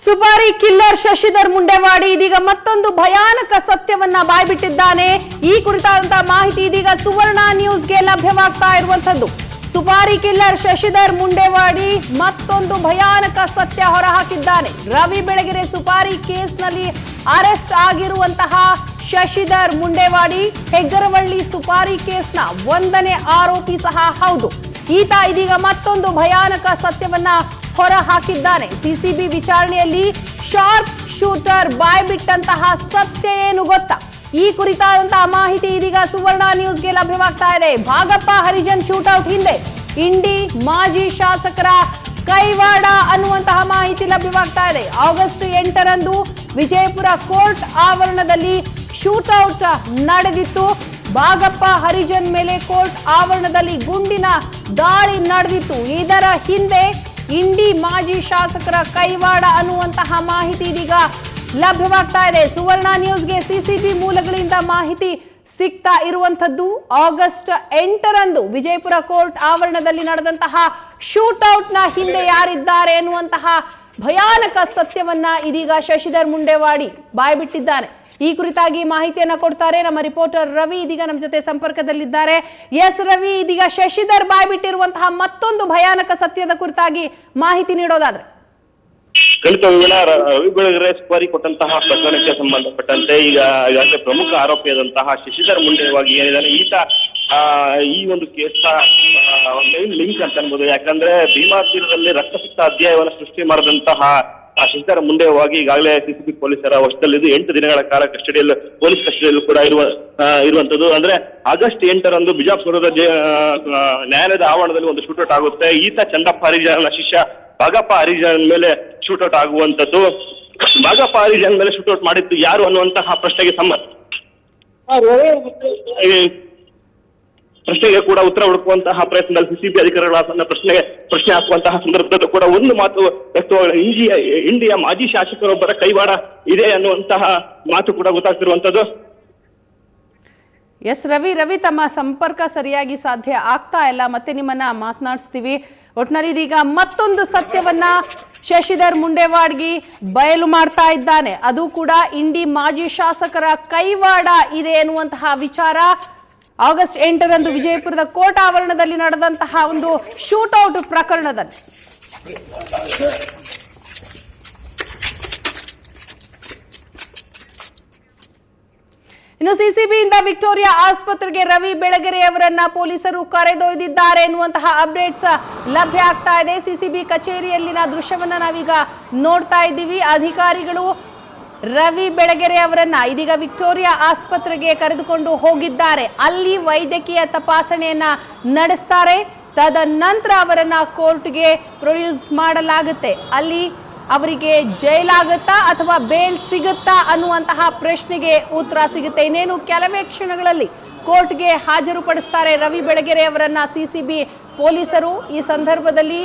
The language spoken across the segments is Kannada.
ಸುಪಾರಿ ಕಿಲ್ಲರ್ ಶಶಿಧರ್ ಮುಂಡೆವಾಡಿ ಇದೀಗ ಮತ್ತೊಂದು ಭಯಾನಕ ಸತ್ಯವನ್ನ ಬಾಯ್ಬಿಟ್ಟಿದ್ದಾನೆ. ಈ ಕುರಿತಾದಂತಹ ಮಾಹಿತಿ ಇದೀಗ ಸುವರ್ಣ ನ್ಯೂಸ್ಗೆ ಲಭ್ಯವಾಗ್ತಾ ಇರುವಂತದ್ದು. ಸುಪಾರಿ ಕಿಲ್ಲರ್ ಶಶಿಧರ್ ಮುಂಡೆವಾಡಿ ಮತ್ತೊಂದು ಭಯಾನಕ ಸತ್ಯ ಹೊರಹಾಕಿದ್ದಾನೆ. ರವಿ ಬೆಳಗೆರೆ ಸುಪಾರಿ ಕೇಸ್ನಲ್ಲಿ ಅರೆಸ್ಟ್ ಆಗಿರುವಂತಹ ಶಶಿಧರ್ ಮುಂಡೆವಾಡಿ ಹೆಗ್ಗರವಳ್ಳಿ ಸುಪಾರಿ ಕೇಸ್ನ 1ನೇ ಆರೋಪಿ ಸಹ ಹೌದು. ಈತ ಇದೀಗ ಮತ್ತೊಂದು ಭಯಾನಕ ಸತ್ಯವನ್ನ ಹೊರ ಹಾಕಿದ್ದಾನೆ. ಸಿಸಿಬಿ ವಿಚಾರಣೆಯಲ್ಲಿ ಶಾರ್ಪ್ ಶೂಟರ್ ಬಾಯ್ಬಿಟ್ಟಂತಹ ಸತ್ಯ ಏನು ಗೊತ್ತಾ? ಈ ಕುರಿತಾದಂತಹ ಮಾಹಿತಿ ಇದೀಗ ಸುವರ್ಣ ನ್ಯೂಸ್ಗೆ ಲಭ್ಯವಾಗ್ತಾ ಇದೆ. ಭಾಗಪ್ಪ ಹರಿಜನ್ ಶೂಟೌಟ್ ಹಿಂದೆ ಇಂಡಿ ಮಾಜಿ ಶಾಸಕರ ಕೈವಾಡ ಅನ್ನುವಂತಹ ಮಾಹಿತಿ ಲಭ್ಯವಾಗ್ತಾ ಇದೆ. ಆಗಸ್ಟ್ 8ರಂದು ವಿಜಯಪುರ ಕೋರ್ಟ್ ಆವರಣದಲ್ಲಿ ಶೂಟೌಟ್ ನಡೆದಿತ್ತು. ಭಾಗಪ್ಪ ಹರಿಜನ್ ಮೇಲೆ ಕೋರ್ಟ್ ಆವರಣದಲ್ಲಿ ಗುಂಡಿನ ದಾಳಿ ನಡೆದಿತ್ತು. ಇದರ ಹಿಂದೆ ಇಂಡಿ ಮಾಜಿ ಶಾಸಕರ ಕೈವಾಡ ಅನ್ನುವಂತಹ ಮಾಹಿತಿ ಇದೀಗ ಲಭ್ಯವಾಗ್ತಾ ಇದೆ. ಸುವರ್ಣ ನ್ಯೂಸ್ಗೆ ಸಿಸಿಬಿ ಮೂಲಗಳಿಂದ ಮಾಹಿತಿ ಸಿಗ್ತಾ ಇರುವಂತದ್ದು. ಆಗಸ್ಟ್ 8ರಂದು ವಿಜಯಪುರ ಕೋರ್ಟ್ ಆವರಣದಲ್ಲಿ ನಡೆದಂತಹ ಶೂಟೌಟ್ನ ಹಿಂದೆ ಯಾರಿದ್ದಾರೆ ಎನ್ನುವಂತಹ ಭಯಾನಕ ಸತ್ಯವನ್ನ ಇದೀಗ ಶಶಿಧರ್ ಮುಂಡೆವಾಡಿ ಬಾಯ್ಬಿಟ್ಟಿದ್ದಾನೆ. ಈ ಕುರಿತಾಗಿ ಮಾಹಿತಿಯನ್ನ ಕೊಡ್ತಾರೆ ನಮ್ಮ ರಿಪೋರ್ಟರ್ ರವಿ. ಇದೀಗ ನಮ್ಮ ಜೊತೆ ಸಂಪರ್ಕದಲ್ಲಿದ್ದಾರೆ. ಎಸ್ ರವಿ, ಇದೀಗ ಶಶಿಧರ್ ಬಾಯ್ಬಿಟ್ಟಿರುವಂತಹ ಮತ್ತೊಂದು ಭಯಾನಕ ಸತ್ಯದ ಕುರಿತಾಗಿ ಮಾಹಿತಿ ನೀಡೋದಾದ್ರೆ. ಕಲಿತ ರವಿ ಬೆಳಗೆರೆ ಸುಪಾರಿ ಕೊಟ್ಟಂತಹ ಪ್ರಕರಣಕ್ಕೆ ಸಂಬಂಧಪಟ್ಟಂತೆ ಈಗಾಗಲೇ ಪ್ರಮುಖ ಆರೋಪಿಯಾದಂತಹ ಶಶಿಧರ್ ಮುಂಡೆವಾಡಿ ಏನಿದ್ದಾನೆ, ಈತ ಈ ಒಂದು ಕೇಸ್ ಲಿಂಕ್ ಅಂತ ಅನ್ಬೋದು. ಯಾಕಂದ್ರೆ ಭೀಮಾ ತೀರದಲ್ಲಿ ರಕ್ತಸಿಕ್ತ ಅಧ್ಯಾಯವನ್ನು ಸೃಷ್ಟಿ ಮಾಡಿದಂತಹ ಶಶಿಧರ್ ಮುಂಡೆವಾಡಿ ಈಗಾಗಲೇ ಸಿಸಿಬಿ ಪೊಲೀಸರ ವಶದಲ್ಲಿದ್ದು 8 ದಿನಗಳ ಕಾಲ ಪೊಲೀಸ್ ಕಸ್ಟಡಿಯಲ್ಲೂ ಕೂಡ ಇರುವಂತದ್ದು. ಅಂದ್ರೆ ಆಗಸ್ಟ್ 8ರಂದು ಬಿಜಾಪುರದ ನ್ಯಾಯಾಲಯದ ಆವರಣದಲ್ಲಿ ಒಂದು ಶೂಟೌಟ್ ಆಗುತ್ತೆ. ಈತ ಚಂದಪ್ಪ ಹರಿಜನ್ ಶಿಷ್ಯ ಭಾಗಪ್ಪ ಹರಿಜನ್ ಮೇಲೆ ಶೂಟೌಟ್ ಆಗುವಂತದ್ದು. ಭಾಗಪ್ಪ ಹರಿಜನ್ ಮೇಲೆ ಶೂಟೌಟ್ ಮಾಡಿದ್ದು ಯಾರು ಅನ್ನುವಂತಹ ಪ್ರಶ್ನೆಗೆ ಪ್ರಶ್ನೆಗೆ ಕೂಡ ಉತ್ತರ ಹುಡುಕುವಂತಹ ಪ್ರಯತ್ನದಲ್ಲಿ ಸಿಸಿಬಿ ಅಧಿಕಾರಿಗಳ ಪ್ರಶ್ನೆ ಹಾಕುವಂತಹ ಸಂದರ್ಭದಲ್ಲೂ ಕೂಡ ಒಂದು ಮಾತು ಇಂಡಿಯಾ ಮಾಜಿ ಶಾಸಕರೊಬ್ಬರ ಕೈವಾಡ ಇದೆ ಅನ್ನುವಂತಹ ಮಾತು ಕೂಡ ಗೊತ್ತಾಗ್ತಿರುವಂತದ್ದು. ಎಸ್ ರವಿ, ತಮ್ಮ ಸಂಪರ್ಕ ಸರಿಯಾಗಿ ಸಾಧ್ಯ ಆಗ್ತಾ ಇಲ್ಲ, ಮತ್ತೆ ನಿಮ್ಮನ್ನ ಮಾತನಾಡಿಸ್ತೀವಿ. ಒಟ್ನಲ್ಲಿ ಇದೀಗ ಮತ್ತೊಂದು ಸತ್ಯವನ್ನ ಶಶಿಧರ್ ಮುಂಡೆವಾಡಿ ಬಯಲು ಮಾಡ್ತಾ ಇದ್ದಾನೆ. ಅದು ಕೂಡ ಇಂಡಿ ಮಾಜಿ ಶಾಸಕರ ಕೈವಾಡ ಇದೆ ಎನ್ನುವಂತಹ ವಿಚಾರ. ಆಗಸ್ಟ್ 8ರಂದು ವಿಜಯಪುರದ ಕೋರ್ಟ್ ಆವರಣದಲ್ಲಿ ನಡೆದಂತಹ ಒಂದು ಶೂಟೌಟ್ ಪ್ರಕರಣದಲ್ಲಿ ಇನ್ನು ಸಿಸಿಬಿಯಿಂದ ವಿಕ್ಟೋರಿಯಾ ಆಸ್ಪತ್ರೆಗೆ ರವಿ ಬೆಳಗೆರೆ ಅವರನ್ನ ಪೊಲೀಸರು ಕರೆದೊಯ್ದಿದ್ದಾರೆ ಎನ್ನುವಂತಹ ಅಪ್ಡೇಟ್ಸ್ ಲಭ್ಯ ಆಗ್ತಾ ಇದೆ. ಸಿಸಿಬಿ ಕಚೇರಿಯಲ್ಲಿನ ದೃಶ್ಯವನ್ನ ನಾವೀಗ ನೋಡ್ತಾ ಇದ್ದೀವಿ. ಅಧಿಕಾರಿಗಳು ರವಿ ಬೆಳಗೆರೆ ಅವರನ್ನ ಇದೀಗ ವಿಕ್ಟೋರಿಯಾ ಆಸ್ಪತ್ರೆಗೆ ಕರೆದುಕೊಂಡು ಹೋಗಿದ್ದಾರೆ. ಅಲ್ಲಿ ವೈದ್ಯಕೀಯ ತಪಾಸಣೆಯನ್ನ ನಡೆಸ್ತಾರೆ. ತದನಂತರ ಅವರನ್ನ ಕೋರ್ಟ್ಗೆ ಪ್ರೊಡ್ಯೂಸ್ ಮಾಡಲಾಗುತ್ತೆ. ಅಲ್ಲಿ ಅವರಿಗೆ ಜೈಲಾಗುತ್ತಾ ಅಥವಾ ಬೇಲ್ ಸಿಗುತ್ತಾ ಅನ್ನುವಂತಹ ಪ್ರಶ್ನೆಗೆ ಉತ್ತರ ಸಿಗುತ್ತೆ. ಇನ್ನೇನು ಕೆಲವೇ ಕ್ಷಣಗಳಲ್ಲಿ ಕೋರ್ಟ್ಗೆ ಹಾಜರುಪಡಿಸ್ತಾರೆ ರವಿ ಬೆಳಗೆರೆ ಅವರನ್ನ ಸಿಸಿಬಿ ಪೊಲೀಸರು. ಈ ಸಂದರ್ಭದಲ್ಲಿ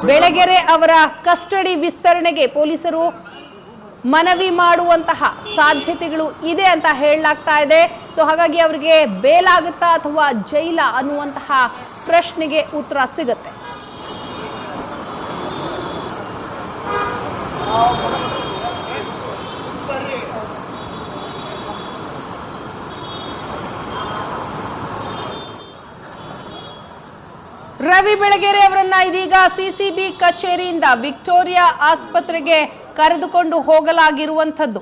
ಬೆಳಗೆರೆ ಅವರ ಕಸ್ಟಡಿ ವಿಸ್ತರಣೆಗೆ ಪೊಲೀಸರು ಮನವಿ ಮಾಡುವಂತಹ ಸಾಧ್ಯತೆಗಳು ಇದೆ ಅಂತ ಹೇಳಲಾಗ್ತಾ ಇದೆ. ಸೊ ಹಾಗಾಗಿ ಅವರಿಗೆ ಬೇಲಾಗುತ್ತಾ ಅಥವಾ ಜೈಲ ಅನ್ನುವಂತಹ ಪ್ರಶ್ನೆಗೆ ಉತ್ತರ ಸಿಗುತ್ತೆ. ರವಿ ಬೆಳಗೆರೆ ಅವರನ್ನ ಇದೀಗ ಸಿಸಿಬಿ ಕಚೇರಿಯಿಂದ ವಿಕ್ಟೋರಿಯಾ ಆಸ್ಪತ್ರೆಗೆ ಕರೆದುಕೊಂಡು ಹೋಗಲಾಗಿರುವಂಥದ್ದು.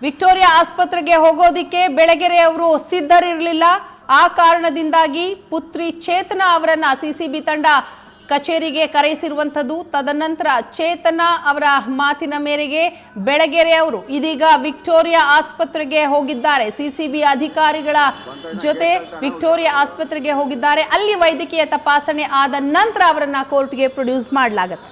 ವಿಕ್ಟೋರಿಯಾ ಆಸ್ಪತ್ರೆಗೆ ಹೋಗೋದಿಕ್ಕೆ ಬೆಳಗೆರೆ ಅವರು ಸಿದ್ಧರಿರಲಿಲ್ಲ. ಆ ಕಾರಣದಿಂದಾಗಿ ಪುತ್ರಿ ಚೇತನ ಅವರನ್ನ ಸಿಸಿಬಿ ತಂಡ ಕಚೇರಿಗೆ ಕರೆಯಿಸಿರುವಂಥದ್ದು. ತದನಂತರ ಚೇತನ ಅವರ ಮಾತಿನ ಮೇರೆಗೆ ಬೆಳಗೆರೆ ಅವರು ಇದೀಗ ವಿಕ್ಟೋರಿಯಾ ಆಸ್ಪತ್ರೆಗೆ ಹೋಗಿದ್ದಾರೆ. ಸಿಸಿಬಿ ಅಧಿಕಾರಿಗಳ ಜೊತೆ ವಿಕ್ಟೋರಿಯಾ ಆಸ್ಪತ್ರೆಗೆ ಹೋಗಿದ್ದಾರೆ. ಅಲ್ಲಿ ವೈದ್ಯಕೀಯ ತಪಾಸಣೆ ಆದ ನಂತರ ಅವರನ್ನ ಕೋರ್ಟ್ಗೆ ಪ್ರೊಡ್ಯೂಸ್ ಮಾಡಲಾಗುತ್ತೆ.